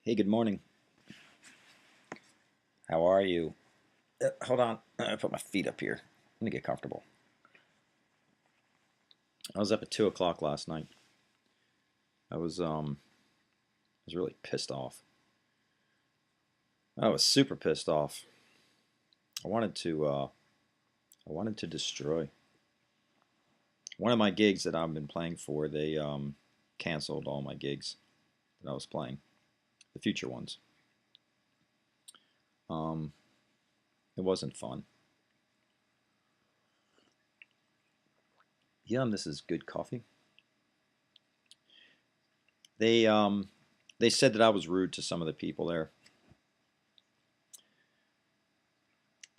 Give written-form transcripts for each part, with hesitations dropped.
Hey, good morning. How are you? Hold on. I put my feet up here. Let me get comfortable. I was up at 2 o'clock last night. I was really pissed off. I was super pissed off. I wanted to I wanted to destroy one of my gigs that I've been playing for. They canceled all my gigs that I was playing, the future ones. Um, it wasn't fun. This is good coffee. They um, they said that I was rude to some of the people there,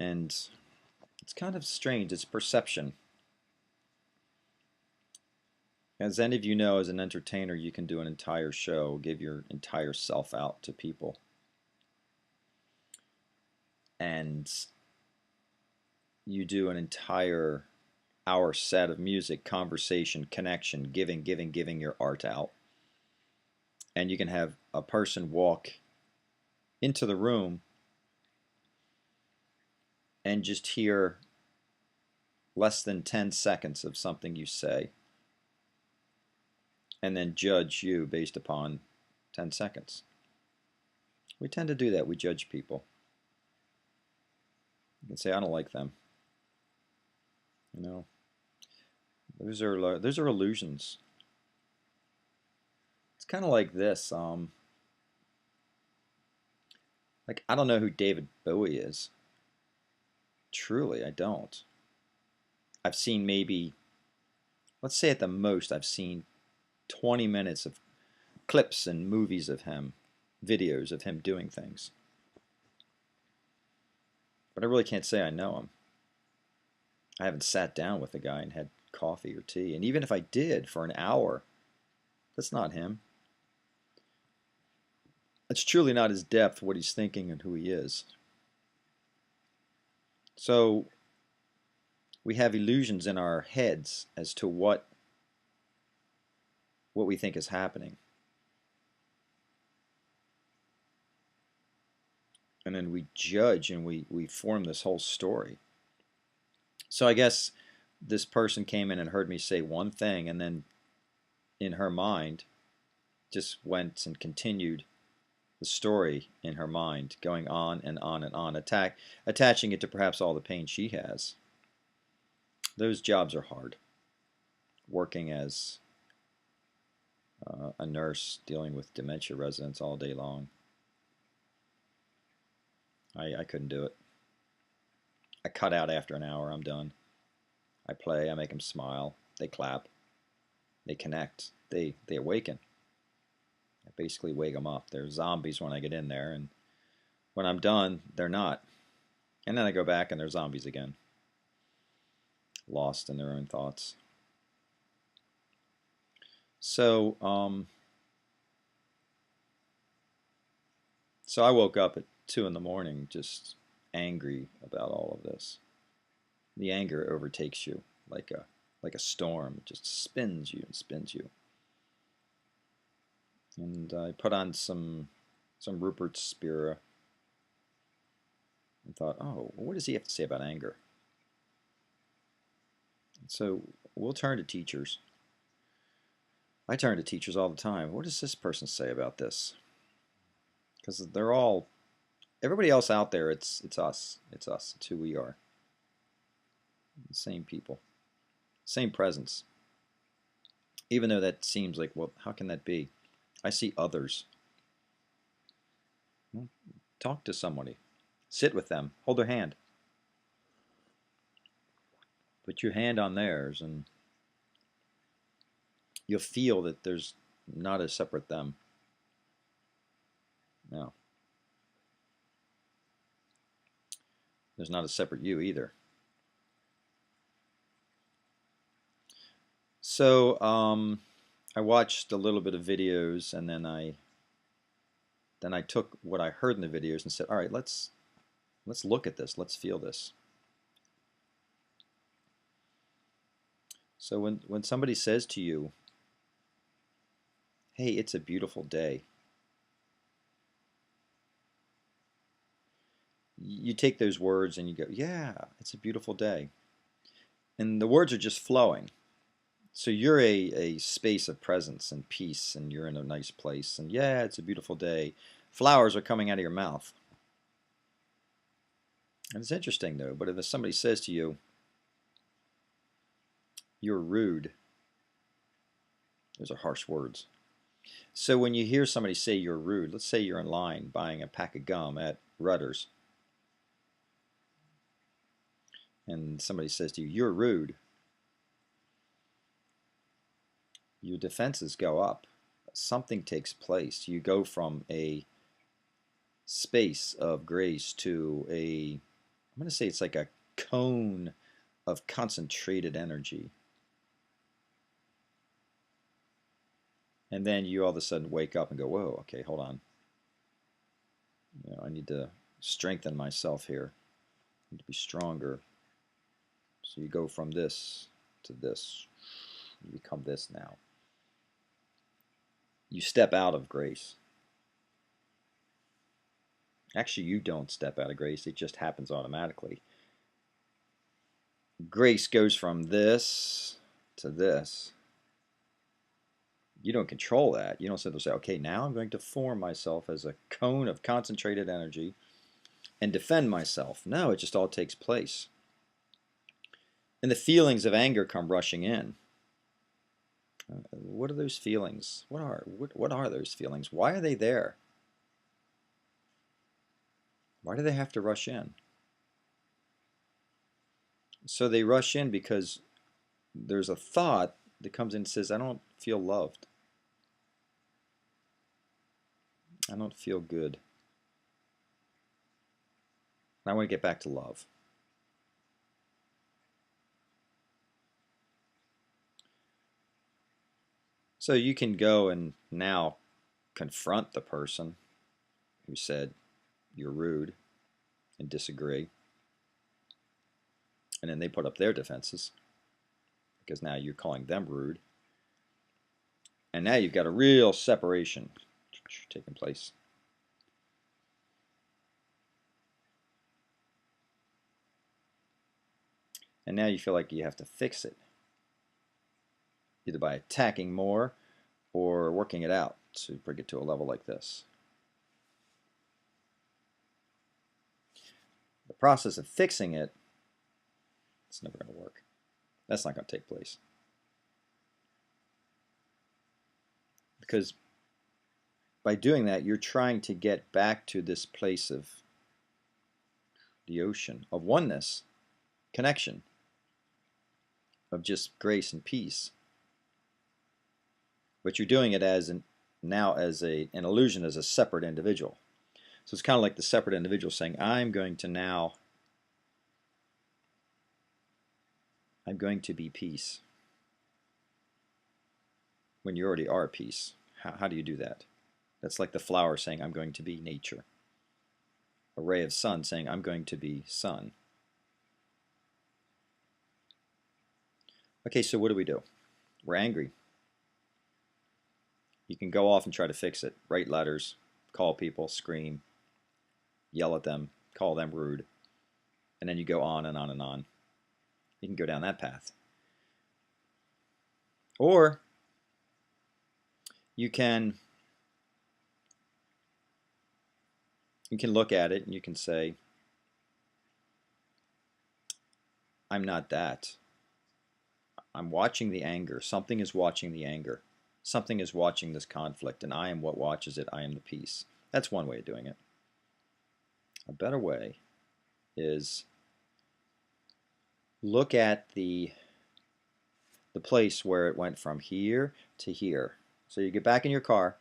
and it's kind of strange. It's perception. As any of you know, as an entertainer, you can do an entire show, give your entire self out to people. And you do an entire hour set of music, conversation, connection, giving your art out. And you can have a person walk into the room and just hear less than 10 seconds of something you say and then judge you based upon 10 seconds. We tend to do that. We judge people. You can say, I don't like them. You know, those are illusions. It's kind of like this. Like I don't know who David Bowie is. Truly, I don't. I've seen maybe, let's say at the most, I've seen 20 minutes of clips and movies of him, videos of him doing things. But I really can't say I know him. I haven't sat down with the guy and had coffee or tea. And even if I did for an hour, that's not him. It's truly not his depth, what he's thinking, and who he is. So we have illusions in our heads as to what we think is happening. And then we judge and we form this whole story. So I guess this person came in and heard me say one thing and then in her mind just went and continued the story in her mind, going on and on and on, attaching it to perhaps all the pain she has. Those jobs are hard. Working as a nurse dealing with dementia residents all day long. I couldn't do it. I cut out after an hour. I'm done. I play. I make them smile. They clap. They connect. They awaken. I basically wake them up. They're zombies when I get in there, and when I'm done, they're not. And then I go back and they're zombies again, lost in their own thoughts. So, so I woke up at 2 in the morning, just angry about all of this. The anger overtakes you like a storm. It just spins you and spins you. And I put on some Rupert Spira and thought, oh, what does he have to say about anger? So we'll turn to teachers. I turn to teachers all the time. What does this person say about this? Because they're all, everybody else out there, it's us. It's us. It's who we are. The same people. Same presence. Even though that seems like, well, how can that be? I see others. Well, talk to somebody. Sit with them. Hold their hand. Put your hand on theirs and you'll feel that there's not a separate them. No. There's not a separate you either. So I watched a little bit of videos and then I took what I heard in the videos and said, all right, let's look at this. Let's feel this. So when somebody says to you, hey, it's a beautiful day, you take those words and you go, yeah, it's a beautiful day. And the words are just flowing. So you're a space of presence and peace, and you're in a nice place. And yeah, it's a beautiful day. Flowers are coming out of your mouth. And it's interesting, though, but if somebody says to you, you're rude, those are harsh words. So when you hear somebody say you're rude, let's say you're in line buying a pack of gum at Rutter's, and somebody says to you, you're rude, your defenses go up. Something takes place. You go from a space of grace to I'm going to say it's like a cone of concentrated energy. And then you all of a sudden wake up and go, whoa, okay, hold on. I need to strengthen myself here. I need to be stronger. So you go from this to this. You become this now. You step out of grace. Actually, you don't step out of grace. It just happens automatically. Grace goes from this to this. You don't control that. You don't sit there and say, okay, now I'm going to form myself as a cone of concentrated energy and defend myself. No, it just all takes place. And the feelings of anger come rushing in. What are those feelings? What are those feelings? Why are they there? Why do they have to rush in? So they rush in because there's a thought that comes in and says, I don't feel loved. I don't feel good. I want to get back to love. So you can go and now confront the person who said you're rude and disagree. And then they put up their defenses because now you're calling them rude. And now you've got a real separation taking place. And now you feel like you have to fix it, either by attacking more or working it out to bring it to a level like this. The process of fixing it, it's never going to work. That's not going to take place. Because by doing that, you're trying to get back to this place of the ocean, of oneness, connection, of just grace and peace. But you're doing it as now as an illusion, as a separate individual. So it's kind of like the separate individual saying, I'm going to be peace. When you already are peace. How do you do that? That's like the flower saying, I'm going to be nature. A ray of sun saying, I'm going to be sun. Okay, so what do? We're angry. You can go off and try to fix it. Write letters, call people, scream, yell at them, call them rude. And then you go on and on and on. You can go down that path. Or you can look at it and you can say, I'm not that. I'm watching the anger. Something is watching the anger. Something is watching this conflict, and I am what watches it. I am the peace. That's one way of doing it. A better way is look at the place where it went from here to here. So you get back in your car,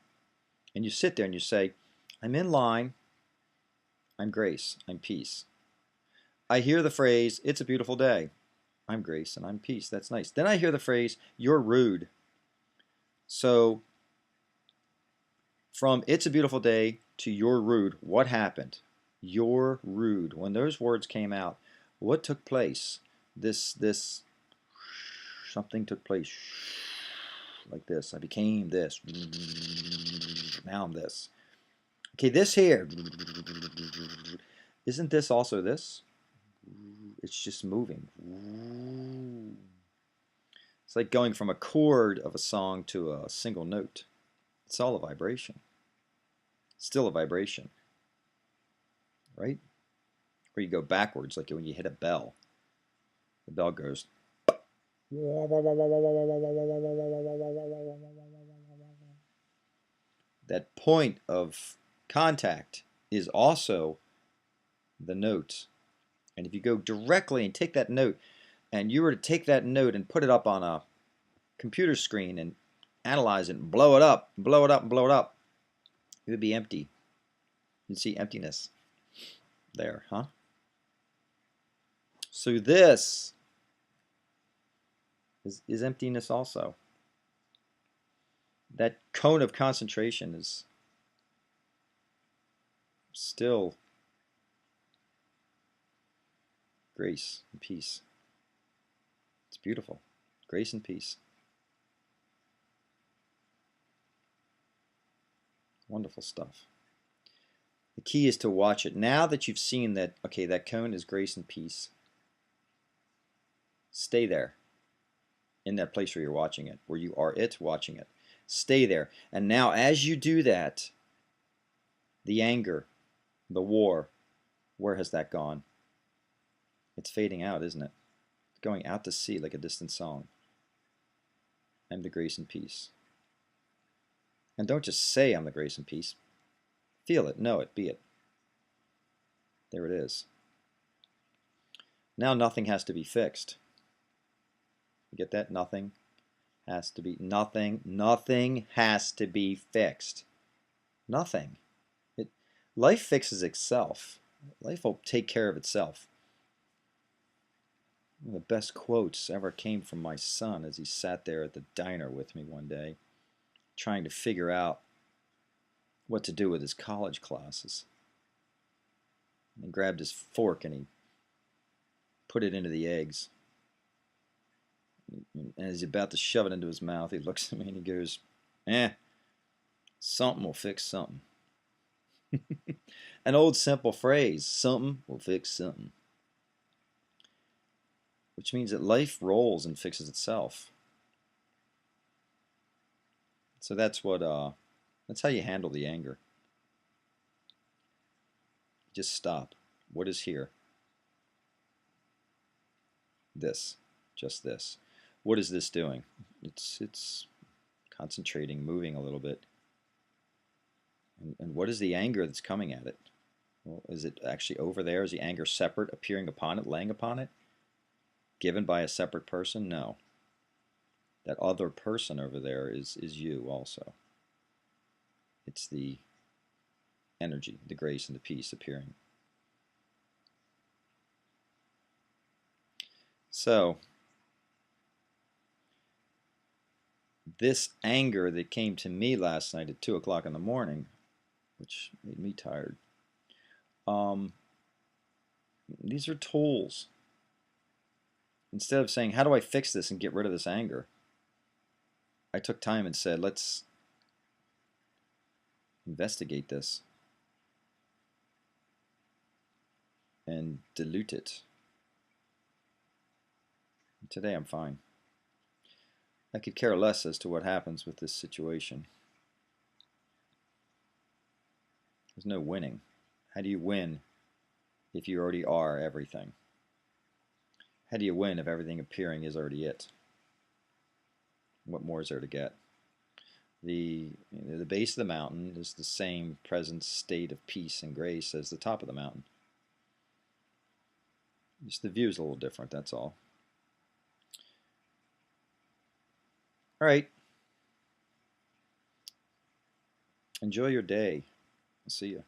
and you sit there and you say, I'm in line. I'm grace. I'm peace. I hear the phrase, it's a beautiful day. I'm grace and I'm peace. That's nice. Then I hear the phrase, you're rude. So from it's a beautiful day to you're rude, what happened? You're rude. When those words came out, what took place? This something took place like this. I became this. Now I'm this. Okay, this here. Isn't this also this? It's just moving. It's like going from a chord of a song to a single note. It's all a vibration. Still a vibration, right? Or you go backwards, like when you hit a bell. The bell goes. That point of contact is also the note. And if you go directly and take that note, and you were to take that note and put it up on a computer screen and analyze it and blow it up, and blow it up, and blow it up, it would be empty. You'd see emptiness there, huh? So this is emptiness also. That cone of concentration is still grace and peace. It's beautiful. Grace and peace. Wonderful stuff. The key is to watch it. Now that you've seen that, okay, that cone is grace and peace, stay there in that place where you're watching it, where you are it watching it. Stay there. And now as you do that, the anger, the war, where has that gone? It's fading out, isn't it? It's going out to sea like a distant song. I'm the grace and peace. And don't just say I'm the grace and peace. Feel it, know it, be it. There it is. Now nothing has to be fixed. You get that? Nothing has to be, nothing has to be fixed. Nothing. Life fixes itself. Life will take care of itself. One of the best quotes ever came from my son as he sat there at the diner with me one day, trying to figure out what to do with his college classes. And he grabbed his fork and he put it into the eggs. And as he's about to shove it into his mouth, he looks at me and he goes, something will fix something. An old simple phrase, something will fix something. Which means that life rolls and fixes itself. So that's how you handle the anger. Just stop. What is here? This. Just this. What is this doing? It's concentrating, moving a little bit. And what is the anger that's coming at it? Well, is it actually over there? Is the anger separate, appearing upon it, laying upon it? Given by a separate person? No. That other person over there is you also. It's the energy, the grace, and the peace appearing. So, this anger that came to me last night at 2 o'clock in the morning, which made me tired, these are tools. Instead of saying, how do I fix this and get rid of this anger? I took time and said, let's investigate this and dilute it. And today I'm fine. I could care less as to what happens with this situation. There's no winning. How do you win if you already are everything? How do you win if everything appearing is already it? What more is there to get? The base of the mountain is the same present state of peace and grace as the top of the mountain. Just the view is a little different, that's all. All right. Enjoy your day. I'll see you.